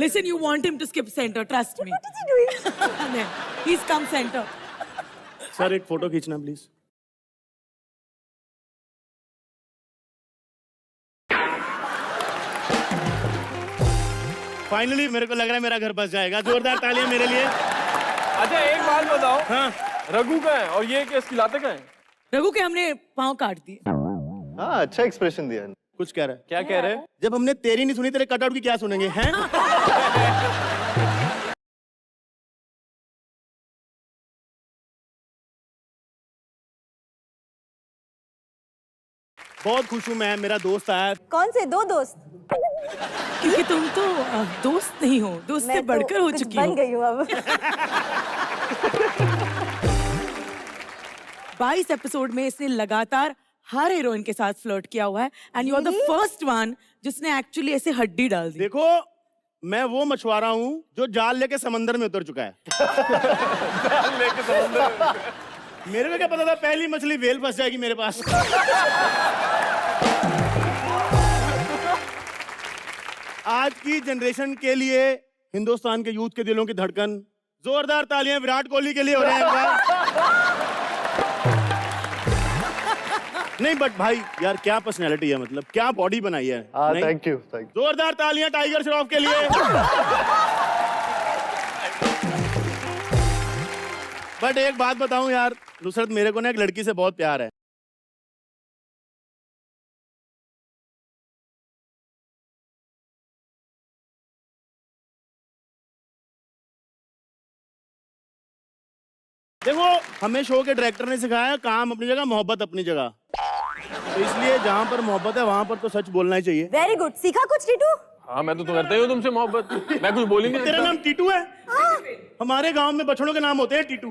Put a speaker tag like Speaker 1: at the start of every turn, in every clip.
Speaker 1: Listen, you want him to skip center, trust me.
Speaker 2: What is he doing?
Speaker 1: He's come center.
Speaker 3: Sir एक photo खींचना please. Finally मेरे को लग रहा है मेरा घर बस जाएगा। जोरदार तालियां मेरे लिए।
Speaker 4: अच्छा एक बात बताओ,
Speaker 3: हाँ
Speaker 4: रघु का है और ये क्या खिलाते का है?
Speaker 1: रघु के हमने पाँव काट दिए।
Speaker 5: हाँ अच्छा एक्सप्रेशन दिया।
Speaker 3: कुछ कह रहा है।
Speaker 4: क्या कह रहे हैं?
Speaker 3: जब हमने तेरी नहीं सुनी तेरे कटआउट की क्या सुनेंगे हैं? बहुत खुश हूँ मैं, मेरा दोस्त आया।
Speaker 2: कौन से दो दोस्त?
Speaker 1: क्योंकि तुम तो दोस्त नहीं हो, दोस्त से
Speaker 2: मैं तो
Speaker 1: बढ़कर हो
Speaker 2: कुछ
Speaker 1: चुकी
Speaker 2: बन
Speaker 1: हो।
Speaker 2: गई हूँ अब।
Speaker 1: 22 एपिसोड में इसने लगातार हर हीरोइन के साथ फ्लर्ट किया हुआ है and you are the first one जिसने एक्चुअली ऐसे हड्डी डाल दी।
Speaker 3: देखो मैं वो मछुआरा हूँ जो जाल लेके समंदर में उतर चुका है।
Speaker 4: जाल लेके समुद्र में।
Speaker 3: मेरे को क्या पता था पहली मछली वेल फंस जाएगी मेरे पास। आज की जनरेशन के लिए, हिंदुस्तान के यूथ के दिलों की धड़कन, जोरदार तालियां विराट कोहली के लिए हो रहे हैं एक बार। नहीं बट भाई यार क्या पर्सनैलिटी है, मतलब क्या बॉडी बनाई है।
Speaker 5: Thank you.
Speaker 3: जोरदार तालियां टाइगर श्रॉफ के लिए। बट एक बात बताऊं यार नुसरत, मेरे को ना एक लड़की से बहुत प्यार है। देखो हमें शो के डायरेक्टर ने सिखाया काम अपनी जगह, मोहब्बत अपनी जगह, तो इसलिए जहाँ पर मोहब्बत है वहां पर तो सच बोलना ही चाहिए।
Speaker 2: वेरी गुड, सीखा कुछ टीटू?
Speaker 4: हाँ मैं तो करता ही हूँ तुमसे मोहब्बत, मैं कुछ बोलेंगे।
Speaker 3: तेरा नाम टीटू है?
Speaker 2: हाँ।
Speaker 3: हमारे गांव में बछड़ों के नाम होते हैं टीटू।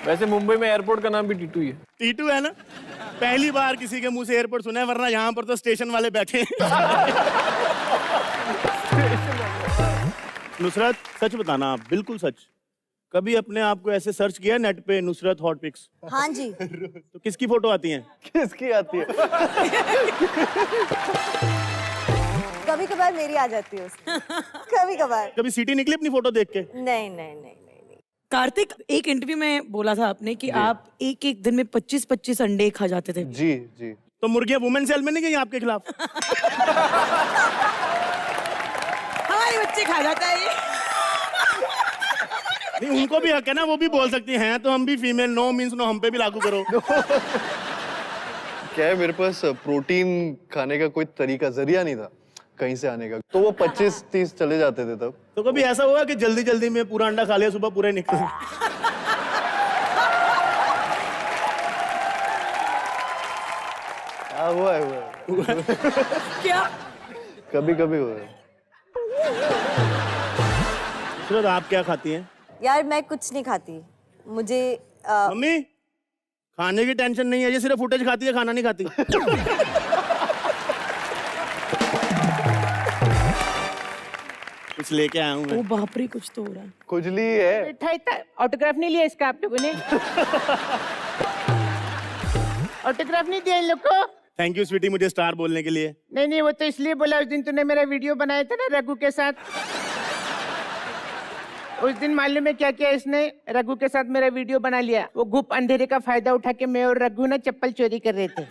Speaker 4: वैसे मुंबई में एयरपोर्ट का नाम भी टीटू ही है।
Speaker 3: टीटू है ना? पहली बार किसी के मुंह से एयरपोर्ट सुना है, वरना यहाँ पर तो स्टेशन वाले बैठे हैं। नुसरत सच बताना, आप बिल्कुल सच, कभी अपने आप को ऐसे सर्च किया नेट पे नुसरत हॉट पिक्स?
Speaker 2: हाँ जी।
Speaker 3: तो किसकी फोटो आती है?
Speaker 5: किसकी आती है?
Speaker 2: कभी कभार मेरी आ जाती है उसमें। कभी कभार।
Speaker 3: कभी सीटी निकली अपनी फोटो देख के?
Speaker 2: नहीं नहीं नहीं नहीं।
Speaker 1: कार्तिक, एक इंटरव्यू में बोला था आपने कि आप एक एक दिन में 25-25 अंडे खा जाते थे।
Speaker 5: जी जी।
Speaker 3: तो मुर्गियां वुमेन सेल में नहीं गई आपके खिलाफ?
Speaker 1: हमारे बच्चे खा जाता है ये।
Speaker 3: नहीं उनको भी हक है ना, वो भी बोल सकती हैं तो हम भी फीमेल, नो मींस नो, हम पे भी लागू करो।
Speaker 5: क्या है, मेरे पास प्रोटीन खाने का कोई तरीका, जरिया नहीं था कहीं से आने का, तो वो 25-30 चले जाते थे तब।
Speaker 3: तो कभी ऐसा हुआ कि जल्दी जल्दी में पूरा अंडा खा लिया, सुबह पूरे निकल?
Speaker 5: हुआ है।
Speaker 1: क्या?
Speaker 5: कभी कभी हुआ है।
Speaker 3: नुसरत आप क्या खाती हैं?
Speaker 2: यार मैं कुछ नहीं खाती, मुझे
Speaker 3: मम्मी खाने की टेंशन नहीं है, ये सिर्फ फुटेज खाती है, खाना नहीं खाती। कुछ लेके आया हूँ मैं।
Speaker 1: ओ बाप रे, कुछ तो हो रहा है।
Speaker 5: खुजली है।
Speaker 6: ऑटोग्राफ नहीं लिया इसका आप लोगों ने? ऑटोग्राफ नहीं दिया इन लोग को?
Speaker 3: थैंक यू स्वीटी मुझे स्टार बोलने के लिए।
Speaker 6: नहीं नहीं, वो तो इसलिए बोला, उस दिन तूने मेरा वीडियो बनाया था ना रघु के साथ, उस दिन मालूम है क्या किया इसने? रघु के साथ मेरा वीडियो बना लिया। वो गुप अंधेरे का फायदा उठा के मैं और रघु ना चप्पल चोरी कर रहे थे।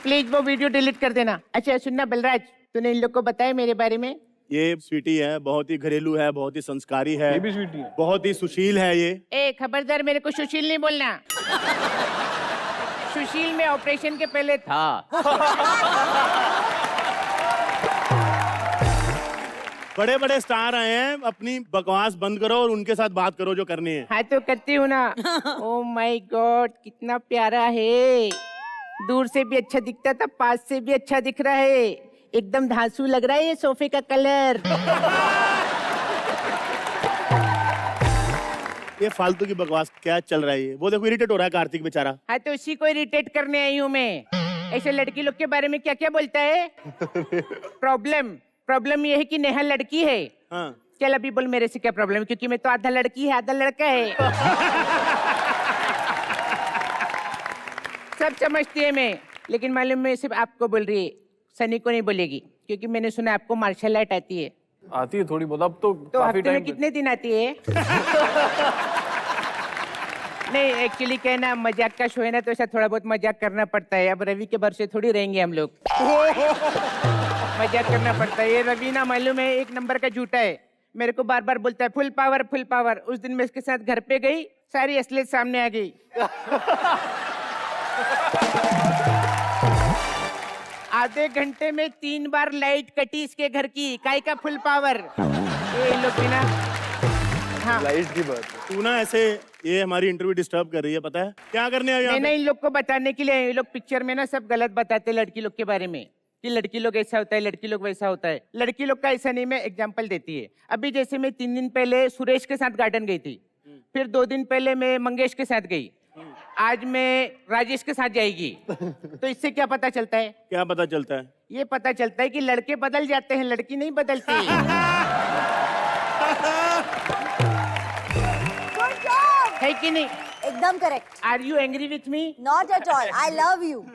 Speaker 6: प्लीज वो वीडियो डिलीट कर देना। अच्छा सुनना बलराज, तूने इन लोग को बताया मेरे बारे में?
Speaker 3: ये स्वीटी है, बहुत ही घरेलू है, बहुत ही संस्कारी है,
Speaker 4: ये भी स्वीटी है,
Speaker 3: बहुत ही सुशील है ये।
Speaker 6: ए खबरदार, मेरे को सुशील नहीं बोलना। सुशील में ऑपरेशन के पहले था।
Speaker 3: बड़े बड़े स्टार आए हैं, अपनी बकवास बंद करो और उनके साथ बात करो जो करनी है।
Speaker 6: हाँ तो करती हूँ ना। ओ माय गॉड, कितना प्यारा है, दूर से भी अच्छा दिखता था, पास से भी अच्छा दिख रहा है, एकदम धांसू लग रहा है ये सोफे का कलर।
Speaker 3: ये फालतू की बकवास क्या चल रहा है ये? वो देखो इरिटेट हो रहा है कार्तिक बेचारा।
Speaker 6: हाँ तो उसी को इरिटेट करने आई हूँ मैं। ऐसे लड़की लोग के बारे में क्या क्या बोलता है? प्रॉब्लम ये है कि नेहा लड़की है।
Speaker 3: हाँ।
Speaker 6: चल अभी बोल मेरे से क्या प्रॉब्लम है, क्योंकि मैं तो आधा लड़की है आधा लड़का है। सब समझती है मैं, लेकिन मालूम है सिर्फ आपको बोल रही है, सनी को नहीं बोलेगी, क्योंकि मैंने सुना आपको मार्शल आर्ट आती है।
Speaker 4: आती है थोड़ी बहुत, अब तो
Speaker 6: तो
Speaker 4: काफी
Speaker 6: हफ्ते में
Speaker 4: टाइम
Speaker 6: कितने दिन आती है? नहीं एक्चुअली क्या है ना, मजाक का शो है ना, तो ऐसा थोड़ा बहुत मजाक करना पड़ता है। अब रवि के भरोसे थोड़ी रहेंगे हम लोग। मजाक करना पड़ता है। ये रवि ना मालूम है एक नंबर का झूठा है, मेरे को बार बार बोलता है फुल पावर फुल पावर। उस दिन मैं इसके साथ घर पे गई, सारी असलियत सामने आ गई। आधे घंटे में 3 बार लाइट कटी इसके घर की, काय का फुल पावर। ये लोग भी ना, हाँ
Speaker 5: लाइट की बात है।
Speaker 3: तू ना ऐसे ये हमारी इंटरव्यू डिस्टर्ब कर रही है, पता है क्या करने आई यहाँ
Speaker 6: मैंने
Speaker 3: पे?
Speaker 6: इन लोग को बताने के लिए, ये लोग पिक्चर में ना सब गलत बताते हैं लड़की लोग के बारे में, कि लड़की लोग ऐसा होता है, लड़की लोग वैसा होता है। लड़की लोग का ऐसा नहीं, मैं एग्जांपल देती है। अभी जैसे मैं 3 दिन पहले सुरेश के साथ गार्डन गई थी, फिर 2 दिन पहले मैं मंगेश के साथ गई, आज मैं राजेश के साथ जाएगी। तो इससे क्या पता चलता है?
Speaker 3: क्या पता चलता है?
Speaker 6: ये पता चलता है कि लड़के बदल जाते हैं, लड़की नहीं बदलती।
Speaker 2: गुड जॉब,
Speaker 6: है कि नहीं?
Speaker 2: एकदम correct.
Speaker 6: Are you angry with me?
Speaker 2: Not at all, I love you.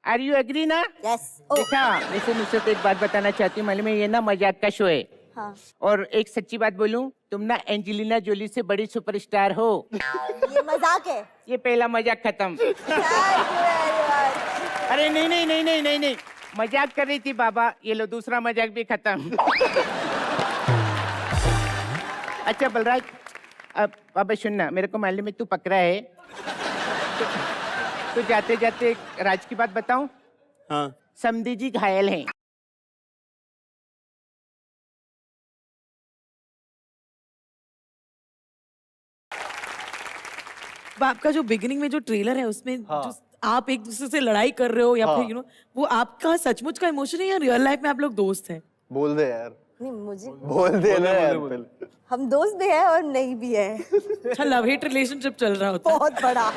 Speaker 6: Are you agree ना?
Speaker 2: यस।
Speaker 6: देखा, वैसे मुझसे तो एक बात बताना चाहती हूँ, मालूम है ये ना मजाक का शो है।
Speaker 2: हाँ,
Speaker 6: और एक सच्ची बात बोलूं, तुम ना एंजेलिना जोली से बड़ी सुपरस्टार हो।
Speaker 2: ये मजाक है।
Speaker 6: ये पहला मजाक खत्म।
Speaker 2: Thank you very much.
Speaker 6: अरे नहीं नहीं नहीं नहीं नहीं नहीं, मजाक कर रही थी बाबा, ये लो दूसरा मजाक भी खत्म। अच्छा बलराज, अब बाबा सुनना, मेरे को मालूम है तू पकड़ा है, तो जाते जाते राज की बात बताऊं।
Speaker 3: हाँ,
Speaker 6: समधी जी घायल हैं।
Speaker 1: आपका जो बिगिनिंग में जो ट्रेलर है उसमें जो आप एक दूसरे से लड़ाई कर रहे हो या फिर वो आपका सचमुच का इमोशन है या रियल लाइफ में आप लोग दोस्त हैं?
Speaker 5: बोल दे यार,
Speaker 2: नहीं मुझे,
Speaker 5: बोल दे ना यार पहले।
Speaker 2: हम दोस्त भी हैं और नहीं भी है।
Speaker 1: अच्छा, लव हेट रिलेशनशिप चल रहा होता है।
Speaker 2: बहुत बड़ा।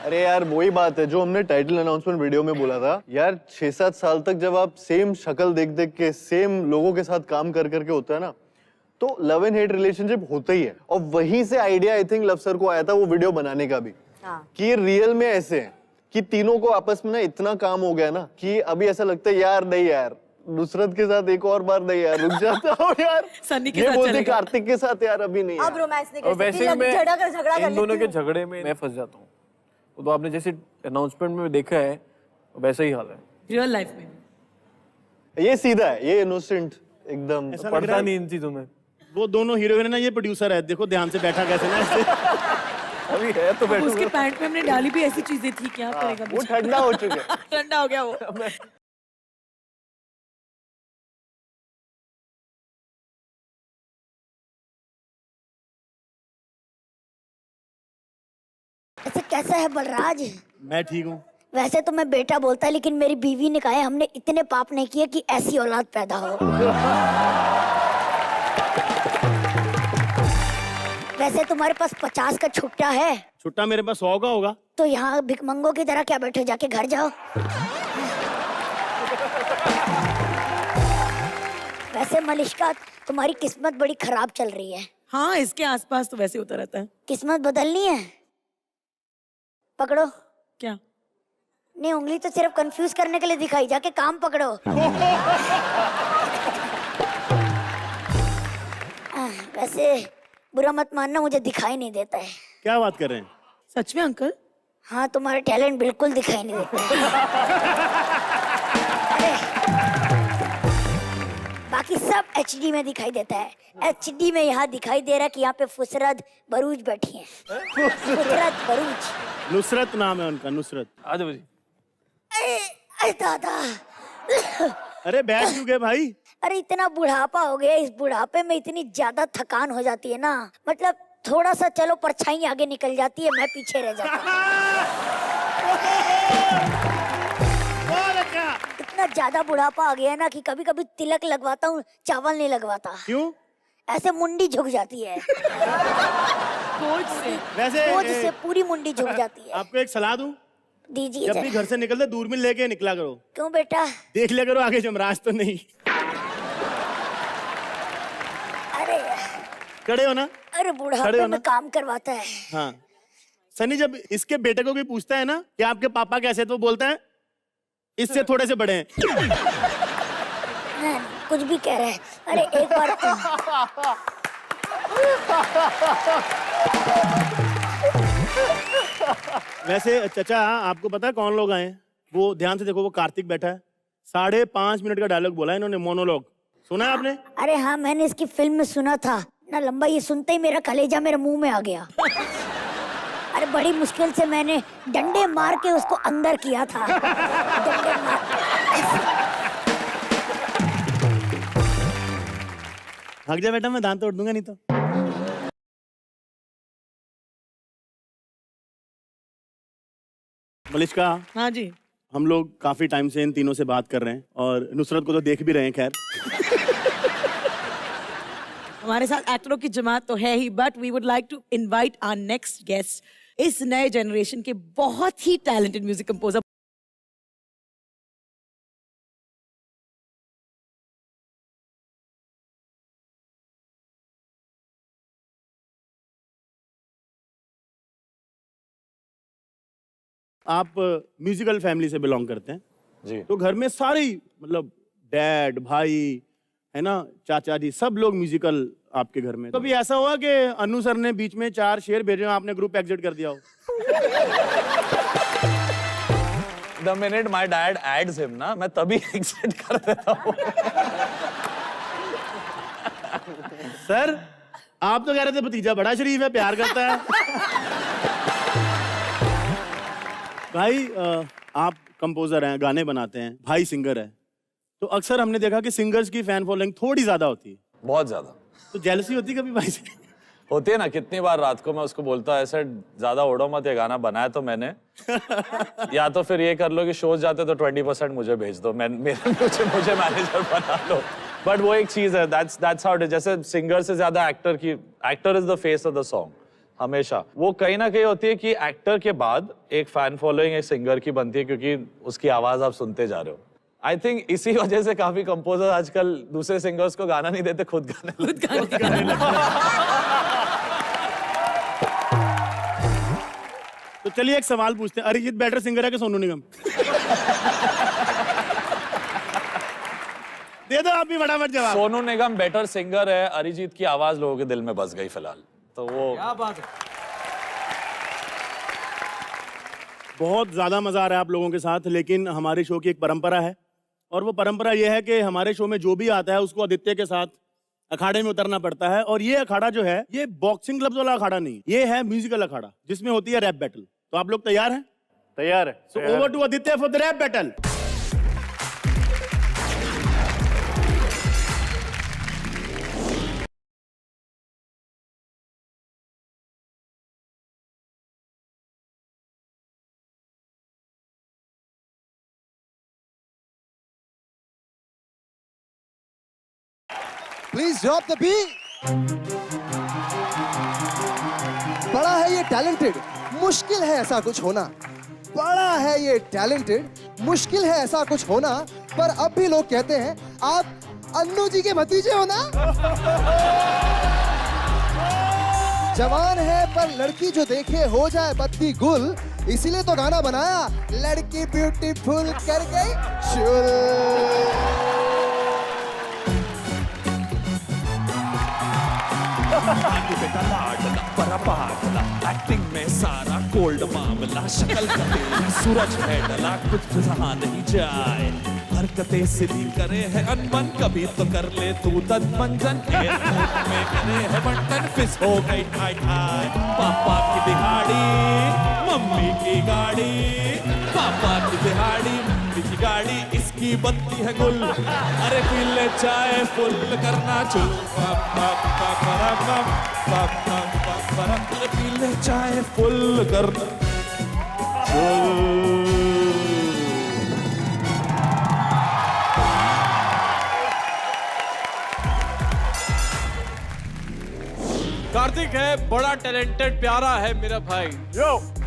Speaker 5: अरे यार वही बात है जो हमने टाइटल अनाउंसमेंट वीडियो में बोला था यार, 6-7 साल तक जब आप सेम शक्ल देख देख के सेम लोगों के साथ काम कर करके होता है ना, तो लव एंड हेट रिलेशनशिप होता ही है। और वहीं से idea I think love sir को आया था वो वीडियो बनाने का भी, कि रियल में ऐसे है कि तीनों को आपस में ना इतना काम हो गया ना कि अभी ऐसा लगता है यार नहीं यार, नुसरत के साथ एक और बार नहीं यार, रुक जाता हूँ यार,
Speaker 1: सन्नी के
Speaker 5: ये
Speaker 1: साथ
Speaker 5: बोलते
Speaker 1: चलेगा।
Speaker 5: कार्तिक के साथ यार अभी नहीं
Speaker 2: अब
Speaker 5: यार।
Speaker 2: रोमांस नहीं
Speaker 4: और
Speaker 2: कर
Speaker 4: वैसे
Speaker 2: सकती,
Speaker 4: ही मैं
Speaker 2: झगड़ा कर
Speaker 4: इन दोनों के
Speaker 2: लेती हूँ।
Speaker 4: झगड़े में मैं फंस जाता हूँ। वो तो आपने जैसे अनाउंसमेंट में देखा है वैसा ही हाल है।
Speaker 1: रियल लाइफ में
Speaker 5: ये सीधा है, ये इनोसेंट एकदम।
Speaker 3: ऐसा लग
Speaker 4: पड़ता
Speaker 3: रहा है
Speaker 4: नहीं इन चीजों में।
Speaker 3: वो दोनों हीरोइन है ना, ये प्रोड्यूसर है, देखो ध्यान से बैठा कैसे ना ऐसे।
Speaker 4: अभी है तो बैठो।
Speaker 1: उसके पैंट में हमने डाली भी ऐसी चीजें थी, क्या करेगा
Speaker 5: वो ठंडा हो चुके हैं।
Speaker 1: ठंडा हो गया वो।
Speaker 7: ऐसे कैसा है बलराज?
Speaker 3: मैं ठीक हूँ।
Speaker 7: वैसे तो मैं बेटा बोलता, लेकिन मेरी बीवी ने कहा है हमने इतने पाप नहीं किए कि ऐसी औलाद पैदा हो। वैसे तुम्हारे पास 50 का छुट्टा है,
Speaker 3: छुट्टा मेरे पास 100 का होगा।
Speaker 7: तो यहाँ भिकमंगों की तरह क्या बैठे, जाके घर जाओ। वैसे मलिश्का, तुम्हारी किस्मत बड़ी खराब चल रही है।
Speaker 1: हाँ, इसके आसपास तो वैसे होता रहता है।
Speaker 7: किस्मत बदलनी है, पकड़ो।
Speaker 1: क्या?
Speaker 7: नहीं, उंगली तो सिर्फ कंफ्यूज करने के लिए दिखाई, जाके काम पकड़ो। वैसे बुरा मत मानना, मुझे दिखाई नहीं देता है।
Speaker 3: क्या बात कर रहे हैं?
Speaker 1: सच में अंकल?
Speaker 7: हाँ, तुम्हारे टैलेंट बिल्कुल दिखाई नहीं देते। अरे, बाकी सब HD में दिखाई देता है। HD में यहाँ दिखाई दे रहा है कि यहाँ पे फुसरत बरूज बैठी है। फुसरत बरूज।
Speaker 3: नुसरत नाम है उनका, नुसरत।
Speaker 4: आ जाओ जी।
Speaker 7: अरे दादा।
Speaker 3: अरे बैठ क्यों गए भाई?
Speaker 7: अरे इतना बुढ़ापा हो गया, इस बुढ़ापे में इतनी ज्यादा थकान हो जाती है ना, मतलब थोड़ा सा चलो परछाई आगे निकल जाती है, मैं पीछे रह जाता हूँ। इतना ज्यादा बुढ़ापा आ गया ना कि कभी कभी तिलक लगवाता हूँ, चावल नहीं लगवाता।
Speaker 3: क्यों?
Speaker 7: ऐसे मुंडी झुक जाती है,
Speaker 1: बोझ से।
Speaker 3: वैसे
Speaker 7: बोझ से पूरी मुंडी झुक जाती है।
Speaker 3: आपको एक सलाह दूं,
Speaker 7: दीजिए
Speaker 3: जब भी
Speaker 7: जरा।
Speaker 3: घर से निकलते दूरबीन लेके निकला करो।
Speaker 7: क्यों बेटा?
Speaker 3: देख लिया करो आगे जमराज तो नहीं।
Speaker 7: अरे
Speaker 3: खड़े हो ना?
Speaker 7: अरे
Speaker 3: खड़े
Speaker 7: बुढ़ापे
Speaker 3: हो ना?
Speaker 7: में काम करवाता है।
Speaker 3: हाँ, सनी जब इसके बेटे को कोई पूछता है ना कि आपके पापा कैसे, तो बोलता है इससे थोड़े से बड़े हैं।
Speaker 7: नहीं, कुछ भी कह रहे हैं। अरे एक बार तो
Speaker 3: वैसे चचा आपको पता है कौन लोग आए हैं? वो ध्यान से देखो, वो कार्तिक बैठा है। 5.5 मिनट का डायलॉग बोला है इन्होंने, मोनोलॉग। सुना है आपने?
Speaker 7: अरे हाँ, मैंने इसकी फिल्म में सुना था ना लंबा, ये सुनते ही मेरा कलेजा मेरे मुंह में आ गया। अरे बड़ी मुश्किल से मैंने डंडे मार के उसको अंदर किया था। डंडे मार
Speaker 3: भाग जा बेटा, मैं दांत तोड़ दूंगा नहीं तो। मलिष्का,
Speaker 1: हाँ जी।
Speaker 3: हम लोग काफी टाइम से इन तीनों से बात कर रहे हैं और नुसरत को तो देख भी रहे हैं। खैर
Speaker 1: हमारे साथ एक्टरों की जमात तो है ही, but we would like to invite our next guest, इस नए जनरेशन के बहुत ही टैलेंटेड म्यूजिक कंपोजर।
Speaker 3: आप म्यूजिकल फैमिली से बिलोंग करते हैं
Speaker 5: जी।
Speaker 3: तो घर में सारे ही, मतलब डैड, भाई, है ना, चाचा जी, सब लोग म्यूजिकल आपके घर में। कभी ऐसा हुआ कि अनु सर ने बीच में 4 शेर भेजे हो, आपने ग्रुप एग्जिट कर दिया हो?
Speaker 8: The minute my dad adds him ना, मैं तभी एग्जिट कर देता हूँ।
Speaker 3: सर आप तो कह रहे थे भतीजा बड़ा शरीफ है, प्यार करता है। भाई आप कंपोजर हैं, गाने बनाते हैं, भाई सिंगर है, तो अक्सर हमने देखा कि सिंगर्स की फैन फॉलोइंग थोड़ी ज्यादा होती है।
Speaker 8: बहुत ज्यादा
Speaker 3: तो जेलसी होती कभी भाई से?
Speaker 8: होती है ना। कितनी बार रात को मैं उसको बोलता है ऐसे ज्यादा ओढ़ो मत, ये गाना बनाया तो मैंने, या तो फिर ये कर लो कि शोज जाते तो 20% मुझे भेज दो, मुझे मैनेजर बना लो। बट वो एक चीज है, दैट्स हाउ इट इज। जैसे सिंगर से ज्यादा actor is the face of the song. हमेशा वो कहीं ना कहीं होती है कि एक्टर के बाद एक फैन फॉलोइंग एक सिंगर की बनती है, क्योंकि उसकी आवाज आप सुनते जा रहे हो। आई थिंक इसी वजह से काफी कंपोजर आजकल दूसरे सिंगर्स को गाना नहीं देते, खुद गाने लगते
Speaker 3: तो चलिए एक सवाल पूछते हैं, अरिजीत बेटर सिंगर है कि सोनू निगम? दे दो आप भी फटाफट जवाब।
Speaker 8: सोनू निगम बेटर सिंगर है, अरिजीत की आवाज लोगों के दिल में बस गई फिलहाल, तो वो
Speaker 4: क्या बात है।
Speaker 3: बहुत ज्यादा मजा आ रहा है आप लोगों के साथ, लेकिन हमारे शो की एक परंपरा है, और वो परंपरा ये है कि हमारे शो में जो भी आता है उसको आदित्य के साथ अखाड़े में उतरना पड़ता है। और ये अखाड़ा जो है, ये बॉक्सिंग ग्लव्स वाला अखाड़ा नहीं, ये है म्यूजिकल अखाड़ा, जिसमें होती है रैप बैटल। तो आप लोग तैयार हैं?
Speaker 5: तैयार है।
Speaker 3: So over to Aditya for the rap battle.
Speaker 9: Please drop the beat. बड़ा है ये टैलेंटेड, मुश्किल है ऐसा कुछ होना। बड़ा है ये टैलेंटेड, मुश्किल है ऐसा कुछ होना, पर अब भी लोग कहते हैं आप अन्नू जी के भतीजे हो ना। जवान है पर लड़की जो देखे हो जाए बत्ती गुल, इसीलिए तो गाना बनाया लड़की ब्यूटीफुल कर गई शुरू।
Speaker 10: एक्टिंग में सारा कोल्ड मामला, शक्ल का तेरा सूरज है डला, कुछ सहा नहीं जाए, हरकतें सीधी करे है अनबन, कभी तो कर ले तू तन मंजन, एयरपोर्ट में करे है बंटन, फिस हो गई ठाई ठाई। पापा की दिहाड़ी मम्मी की गाड़ी, पापा की दिहाड़ी मम्मी की गाड़ी, इसकी बनती है गुल, अरे पी ले चाय फुल करना चुल, अरे पी ले चाय फुल करना चुल।
Speaker 4: कार्तिक है बड़ा टैलेंटेड प्यारा है मेरा भाई।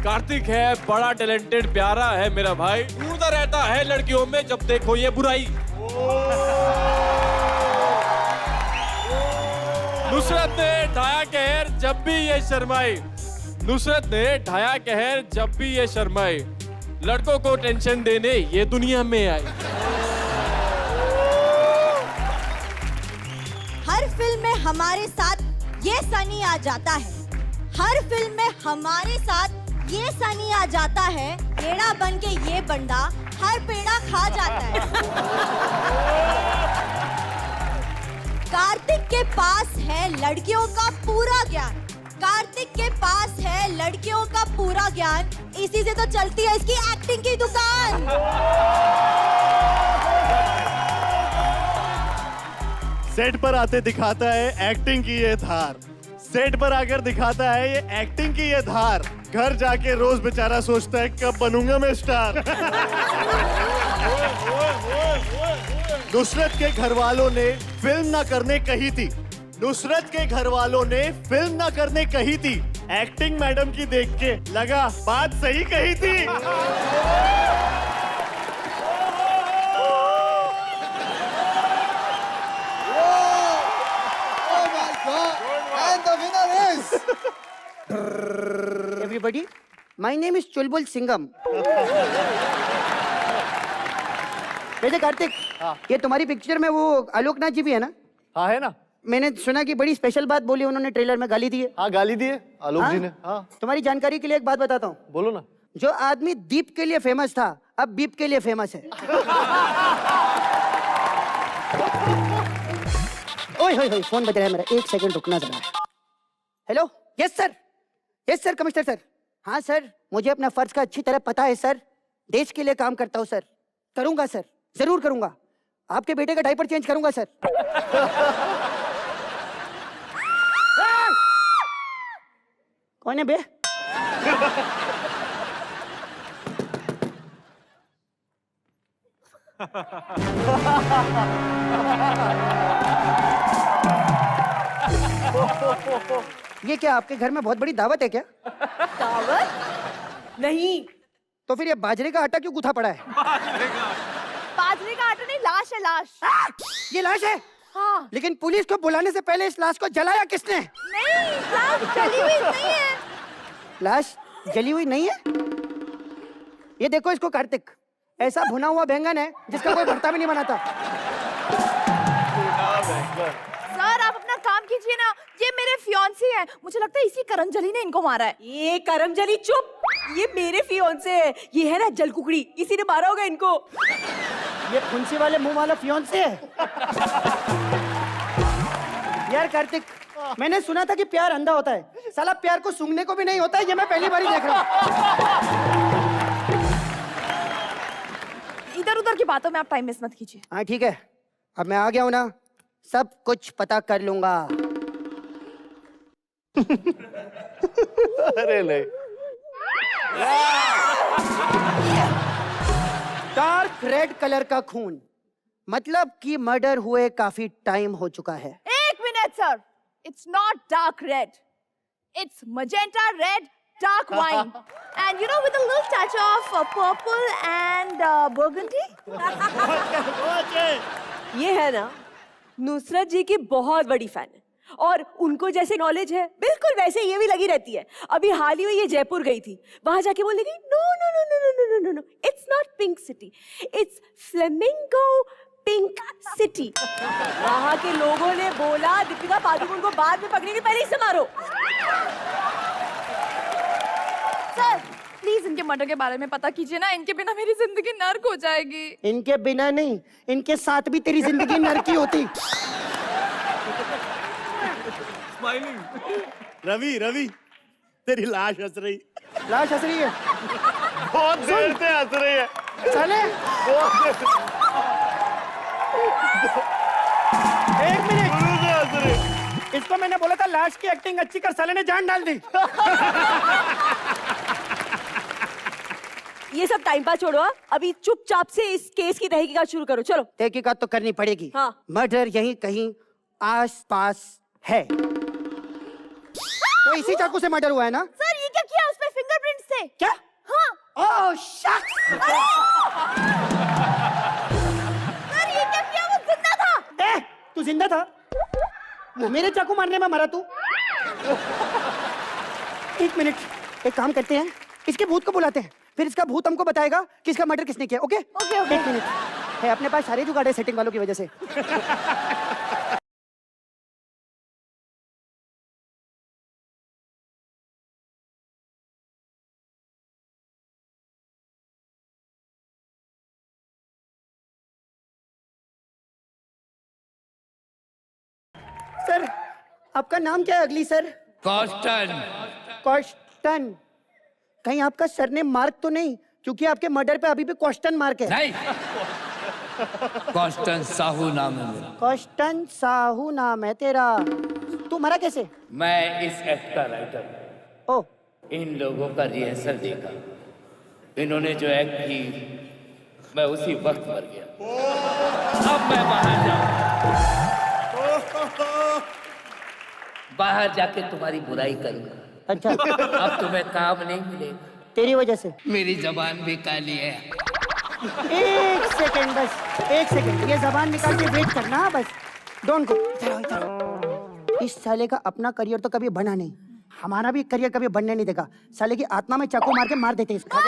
Speaker 4: कार्तिक है बड़ा टैलेंटेड प्यारा है मेरा भाई, ढूंढता रहता है लड़कियों में जब देखो ये बुराई। नुसरत ने ढाया कहर जब भी ये शर्माई, नुसरत ने ढाया कहर जब भी ये शर्माए, लड़कों को टेंशन देने ये दुनिया में आए।
Speaker 2: हर फिल्म में हमारे साथ ये सनी आ जाता है, हर फिल्म में हमारे साथ ये सनी आ जाता है, पेड़ा बन के ये बंदा हर पेड़ा खा जाता है। कार्तिक के पास है लड़कियों का पूरा ज्ञान, कार्तिक के पास है लड़कियों का पूरा ज्ञान, इसी से तो चलती है इसकी एक्टिंग की दुकान।
Speaker 5: सेट पर आते दिखाता है एक्टिंग की ये धार, सेट पर आकर दिखाता है ये एक्टिंग की ये धार, घर जाके रोज बेचारा सोचता है कब बनूंगा मैं स्टार। नुसरत के घर वालों ने फिल्म ना करने कही थी, नुसरत के घर वालों ने फिल्म ना करने कही थी, एक्टिंग मैडम की देख के लगा बात सही कही थी।
Speaker 9: Oh my God! And the winner is
Speaker 11: Everybody, my name is Chulbul Singham. वैसे कार्तिक, ये तुम्हारी पिक्चर में वो आलोकनाथ जी भी है ना?
Speaker 5: हाँ है ना।
Speaker 11: मैंने सुना कि बड़ी स्पेशल बात बोली उन्होंने, ट्रेलर में गाली दी है।
Speaker 5: हाँ गाली दी है आलोक
Speaker 11: हाँ?
Speaker 5: जी ने। हाँ
Speaker 11: तुम्हारी जानकारी के लिए एक बात बताता हूँ।
Speaker 5: बोलो ना।
Speaker 11: जो आदमी दीप के लिए फेमस था, अब बीप के लिए फेमस है। ओए होए होए, फोन बज रहा है मेरा, एक सेकंड रुकना जरा। Hello, yes sir, commissioner sir. हाँ सर, मुझे अपना फर्ज का अच्छी तरह पता है सर, देश के लिए काम करता हूँ सर, करूंगा सर, जरूर करूंगा, आपके बेटे का डायपर चेंज करूंगा सर। कौन है बे? ये क्या आपके घर में बहुत बड़ी दावत है क्या?
Speaker 2: दावत नहीं,
Speaker 11: तो फिर ये बाजरे का आटा क्यों गूथा पड़ा है?
Speaker 2: बाजरे का आटा नहीं, लाश है लाश।
Speaker 11: ये लाश है?
Speaker 2: हाँ।
Speaker 11: लेकिन पुलिस को बुलाने से पहले इस लाश को जलाया किसने?
Speaker 2: नहीं, लाश जली हुई नहीं है।
Speaker 11: लाश जली हुई नहीं है? ये देखो इसको कार्तिक, ऐसा भुना हुआ बैंगन है जिसका कोई भरता भी नहीं बनाता।
Speaker 2: सर आप अपना काम कीजिए ना, ये मेरे फियांसी हैं, मुझे लगता है इसी करमजली ने इनको मारा है।
Speaker 1: ये करमजली चुप, ये मेरे फियोंसे है, ये है ना जलकुकड़ी, इसी ने मारा होगा इनको।
Speaker 11: ये फुंसी वाले मुंह वाला फियांसे है। यार कार्तिक, मैंने सुना था कि प्यार अंधा होता है, साला प्यार को सूंघने को भी नहीं होता है, ये मैं पहली बार ही देख रहा हूँ।
Speaker 2: इधर उधर की बातों में आप टाइम वेस्ट मत कीजिए।
Speaker 11: हाँ ठीक है, अब मैं आ गया हूँ ना, सब कुछ पता कर लूंगा।
Speaker 5: अरे नहीं।
Speaker 11: डार्क रेड कलर का खून, मतलब कि मर्डर हुए काफी टाइम हो चुका है।
Speaker 2: एक minute sir, it's not dark red, it's magenta red dark wine and you know with a little touch of purple and burgundy.
Speaker 1: ये है ना, नुसरत जी की बहुत बड़ी फैन है और उनको जैसे नॉलेज है बिल्कुल वैसे ये भी लगी रहती है। अभी हाल ही में ये जयपुर गई थी, वहां जाके बोल रही no no no no no no no no, it's not pink city, it's flamingo pink city. वहां के लोगों ने बोला दीपिका पादुकोण को बाद में पकड़ेंगे, पहले ही से मारो।
Speaker 2: सर प्लीज इनके मर्डर के बारे में पता कीजिए ना, इनके बिना मेरी जिंदगी नर्क हो जाएगी।
Speaker 11: इनके बिना नहीं, इनके साथ भी तेरी जिंदगी नर्क की होती।
Speaker 3: रवि रवि, तेरी लाश हंस रही।
Speaker 11: लाश हंस रही है,
Speaker 5: बहुत देर से हंस रही है।
Speaker 11: चले एक मिनट,
Speaker 5: शुरू से हंस रही है।
Speaker 11: इसको मैंने बोला था लाश की एक्टिंग अच्छी कर, साले ने जान डाल दी।
Speaker 1: ये सब टाइम पास छोड़ो, अभी चुपचाप से इस केस की तहकीकात शुरू करो, चलो।
Speaker 11: तहकीकात तो करनी पड़ेगी।
Speaker 1: हाँ।
Speaker 11: मर्डर यहीं कहीं आस पास है, तो इसी चाकू से मर्डर हुआ है ना?
Speaker 2: सर ये क्या किया, उसमें फिंगरप्रिंट्स थे।
Speaker 11: क्या?
Speaker 2: हाँ।
Speaker 11: ओह शक्स!
Speaker 2: सर ये क्या किया, वो जिंदा था।
Speaker 11: तू जिंदा था? मेरे चाकू मारने में मरा तू? एक मिनट, एक काम करते हैं, इसके भूत को बुलाते हैं, फिर इसका भूत हमको बताएगा कि इसका मर्डर किसने किया। Okay
Speaker 1: okay, okay.
Speaker 11: एक मिनट है, अपने पास सारे जुगाड़ है सेटिंग वालों की वजह से। सर आपका नाम क्या है अगली सर?
Speaker 12: कॉस्टन।
Speaker 11: कॉस्टन। कहीं आपका सरनेम मार्क तो नहीं, क्योंकि आपके मर्डर पे अभी भी क्वेश्चन मार्क है।
Speaker 12: नहीं, कॉस्टन साहू नाम है मेरा।
Speaker 11: कॉस्टन साहू नाम है तेरा। तू मरा कैसे?
Speaker 12: मैं इस एक्ट का राइटर हूं।
Speaker 11: ओ,
Speaker 12: इन लोगों का रिहर्सल देखा, इन्होंने जो एक्ट की मैं उसी वक्त मर गया। अब मैं बाहर जाऊं, बाहर जाके तुम्हारी बुराई करूंगा।
Speaker 11: अच्छा।
Speaker 12: अब तुम्हें काम नहीं मिलेगा,
Speaker 11: तेरी वजह से।
Speaker 12: मेरी जबान भी काली है।
Speaker 11: एक सेकंड बस, एक सेकंड, ये जबान निकाल के वेट करना बस। Don't go. इधर आओ, इधर आओ। इस साले का अपना करियर तो कभी बना नहीं, हमारा भी करियर कभी बनने नहीं देगा। साले की आत्मा में चाकू मार के मार देते हैं इसको।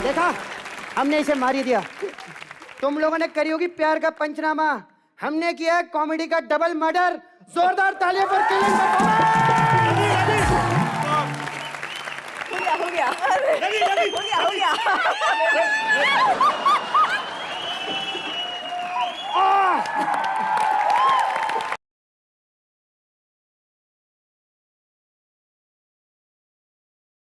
Speaker 11: देखा, हमने इसे मार ही दिया। तुम लोगों ने करी होगी प्यार का पंचनामा, हमने किया है कॉमेडी का डबल मर्डर। जोरदार तालियां पर किलिंग
Speaker 1: हो गया हो गया।